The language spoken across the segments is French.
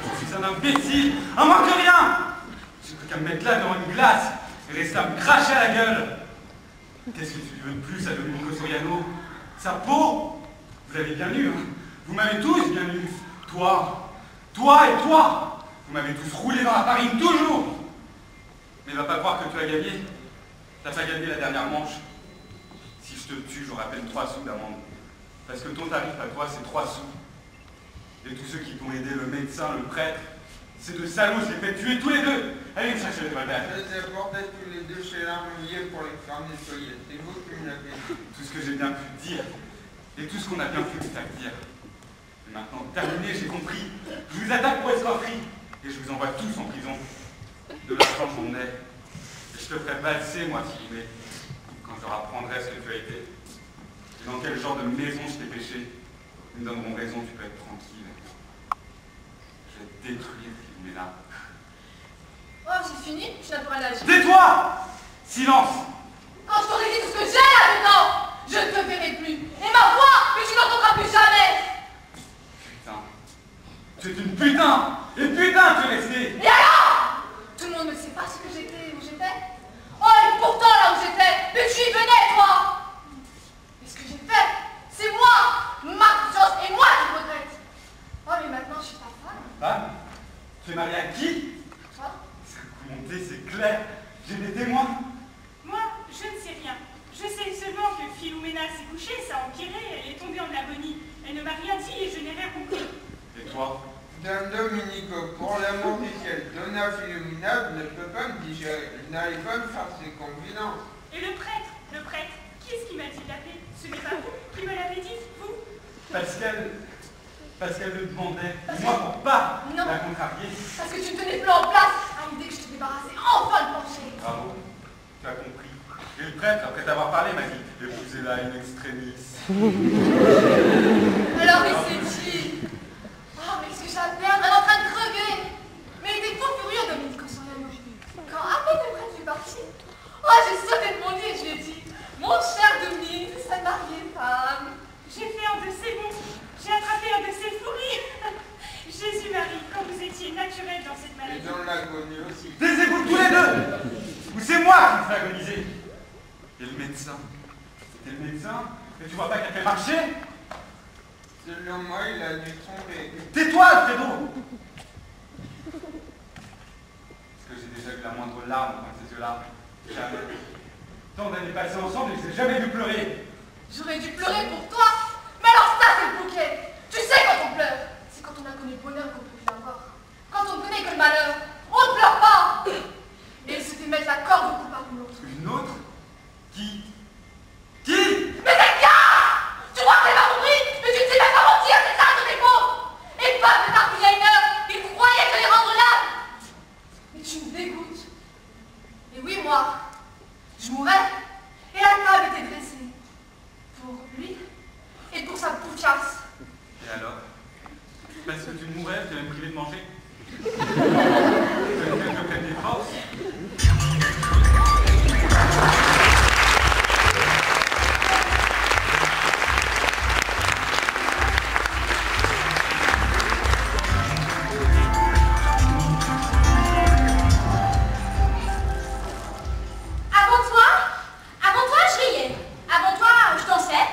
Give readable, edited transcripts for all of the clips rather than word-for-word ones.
Je suis un imbécile, un manque de rien. J'ai plus qu'à me mettre là devant une glace et rester à me cracher à la gueule. Qu'est-ce que tu veux de plus à Domenico Soriano? Sa peau? Vous l'avez bien eu, hein? Vous m'avez tous bien eu. Toi et toi. Vous m'avez tous roulé dans la farine, toujours. Mais va pas croire que tu as gagné. T'as pas gagné la dernière manche. Si je te tue, j'aurai à peine 3 sous d'amende. Parce que ton tarif à toi, c'est 3 sous. Et tous ceux qui t'ont aidé, le médecin, le prêtre, ces deux salauds, je les fais tuer tous les deux. Allez me chercher le revolver. Je les ai portés tous les deux chez l'armurier pour les faire nettoyer. C'est vous qui me l'avez dit. Tout ce que j'ai bien pu te dire, et tout ce qu'on a bien pu me faire dire. Et maintenant, terminé, j'ai compris. Je vous attaque pour escroquerie. Et je vous envoie tous en prison. De l'argent, j'en ai. Et je te ferai valser, moi, Philomé, quand je leur apprendrai ce que tu as été. Et dans quel genre de maison je t'ai péché. Ils me donneront raison, tu peux être tranquille. Je vais te détruire, Philomé, là. Oh, c'est fini, je n'ai pas l'âge. Tais-toi! Silence! Quand je t'aurai dit tout ce que j'ai là-dedans, je ne te verrai plus. Et ma voix, mais tu n'entendras plus jamais. Putain. Tu es une putain! Et putain, tu es resté! Et alors? Tout le monde ne sait pas ce que j'étais, où j'étais. Oh, et pourtant là où j'étais, mais tu y venais, toi. Et ce que j'ai fait, c'est moi, ma conscience et moi qui regrette. Oh, mais maintenant je suis ta femme. Femme? Tu es mariée à qui? Toi? C'est un coup monté, c'est clair. J'ai des témoins. Moi, je ne sais rien. Je sais seulement que Philomena s'est couchée, ça a empiré, elle est tombée en agonie. Elle ne m'a rien dit et je n'ai rien compris. Et toi? Dame Domenico, pour l'amour du ciel, Donna Philomena ne peut pas me digérer. Elle n'arrive pas à me faire ses confidences. Et le prêtre, qui est-ce qui m'a dit de l'appeler? Ce n'est pas vous qui me l'avez dit, vous? Parce qu'elle le demandait. Moi, pour pas Non. la contrarier. Parce que tu ne tenais plus en place à l'idée que je te débarrassais enfin le plancher. Bravo, tu as compris. Et le prêtre, après t'avoir parlé, m'a dit épousez-la in extremis. Alors il s'est dit, oh mais ce que j'ai à perdre, elle est en train de crever. Mais il était fou furieux Domenico Soriano. Quand à peine le prêtre fut parti, oh j'ai sauté de mon lit et je lui ai dit, mon cher Dominique, ça ne m'arrive pas. J'ai fait un de ces bons, j'ai attrapé un de ces fous rires. Jésus-Marie, quand vous étiez naturel dans cette Et maladie. dans l'agonie aussi. Taisez-vous tous les deux! Ou c'est moi qui me fais agoniser? Et le médecin? C'était le médecin? Et tu vois pas qu'elle fait marcher? Selon moi, il a dû tromper. Tais-toi, Alfredo! Est-ce que j'ai déjà eu la moindre larme dans ces yeux-là? Jamais. Tant d'années passées ensemble et je les ai jamais vu pleurer. J'aurais dû pleurer pour toi. Mais alors ça c'est le bouquet. Tu sais quand on pleure, c'est quand on a connu le bonheur qu'on peut plus avoir. Quand on connaît que le malheur, on ne pleure pas. Et il se fait mettre la corde au cou par une autre. Une autre? Qui? Mais c'est gars! Tu crois que t'es pas compris? Mais tu ne sais même pas mentir, c'est ça ton défaut! Et pas plus tard qu'il y a une heure, il croyait que les rendre l'âme! Mais tu me dégoûtes. Et oui, moi, je mourrais. Et la table était dressée. Pour lui et pour sa poufiasse. Et alors? Parce que tu mourrais, tu allais me priver de manger? Tu allais que je prenne des forces? Avant toi, je riais. Avant toi, je dansais.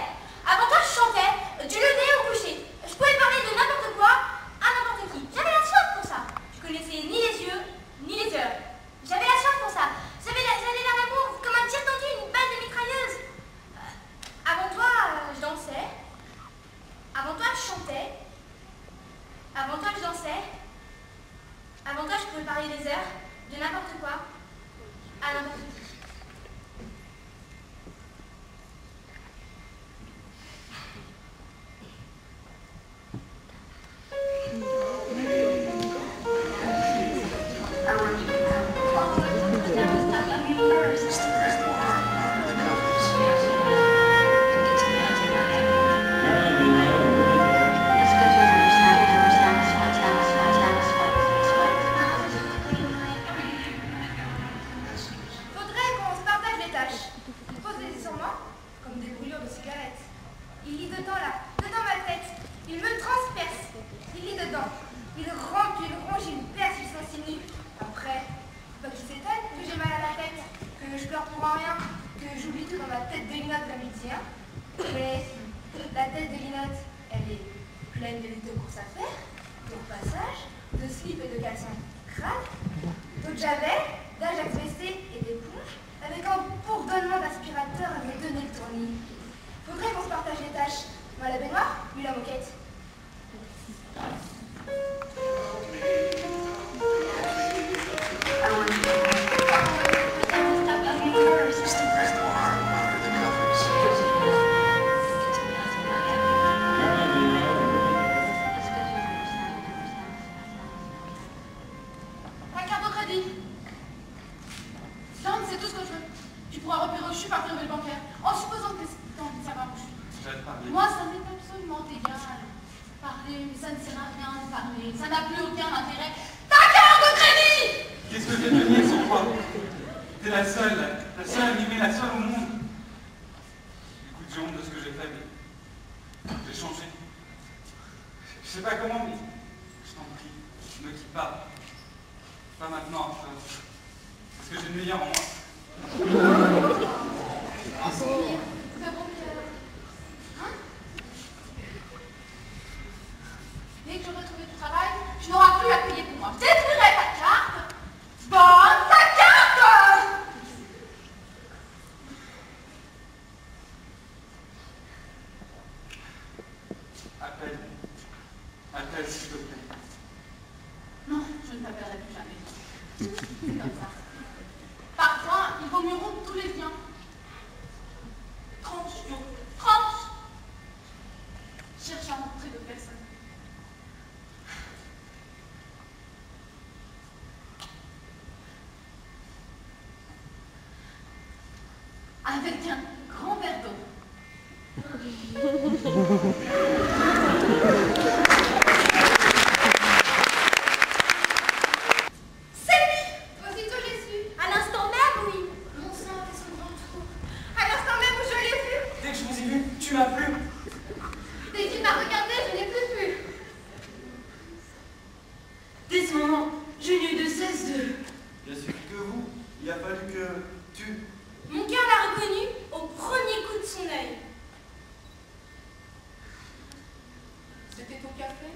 Avant toi, je chantais. Du lever au coucher. Je pouvais parler de n'importe quoi à n'importe qui. J'avais la soif pour ça. Je connaissais ni les yeux, ni les heures. J'avais la soif pour ça. J'avais l'air d'amour comme un tir tendu, une balle de mitrailleuse. Avant toi, je dansais. Avant toi, je chantais. Avant toi, je dansais. Avant toi, je pouvais parler des heures, de n'importe quoi, à n'importe qui. toilette, elle est pleine de litres de course à faire, de repassage, de slip et de caleçon crade, d'eau de javel, d'Ajax WC et d'éponge, avec un bourdonnement d'aspirateur à me donner le tournis. Faudrait qu'on se partage les tâches. Moi la baignoire, lui la moquette. Ta carte de crédit. Jeanne, c'est tout ce que je veux. Tu pourras repérer où je suis par le bancaire, en supposant que tu as envie de savoir où je suis. Je vais te parler. Moi, ça m'est absolument égal. Parler, mais ça ne sert à rien de parler. Ça n'a plus aucun intérêt. Ta carte de crédit! Qu'est-ce que je vais devenir sans toi? T'es la seule animée, la seule au monde. Écoute, j'ai honte de ce que j'ai fait, mais j'ai changé. Je sais pas comment, mais je t'en prie, ne me quitte pas. Pas maintenant, parce que j'ai le meilleur en moi. Fais bon cœur. Hein? Dès que j'aurai trouvé du travail, tu n'auras plus à payer pour moi. Je détruirai ta carte. Bonne ta carte! Appelle, s'il te plaît. Non, je ne t'appellerai plus jamais. C'est comme ça. Parfois, il vaut mieux rompre tous les liens. Tranche, Jo, tranche! Cherche à rencontrer d'autres personnes. Avec un grand verre d'eau. Aussitôt j'ai su. À l'instant même, oui. Mon sang fait son grand tour. À l'instant même où je l'ai vu. Dès que je vous ai vu, tu m'as plu. Dès qu'il m'a regardé, je n'ai plus pu. Dès ce moment, je n'ai eu de cesse de... Je suis que vous. Il a fallu que tu... Mon cœur l'a reconnu au premier coup de son œil. C'était ton café?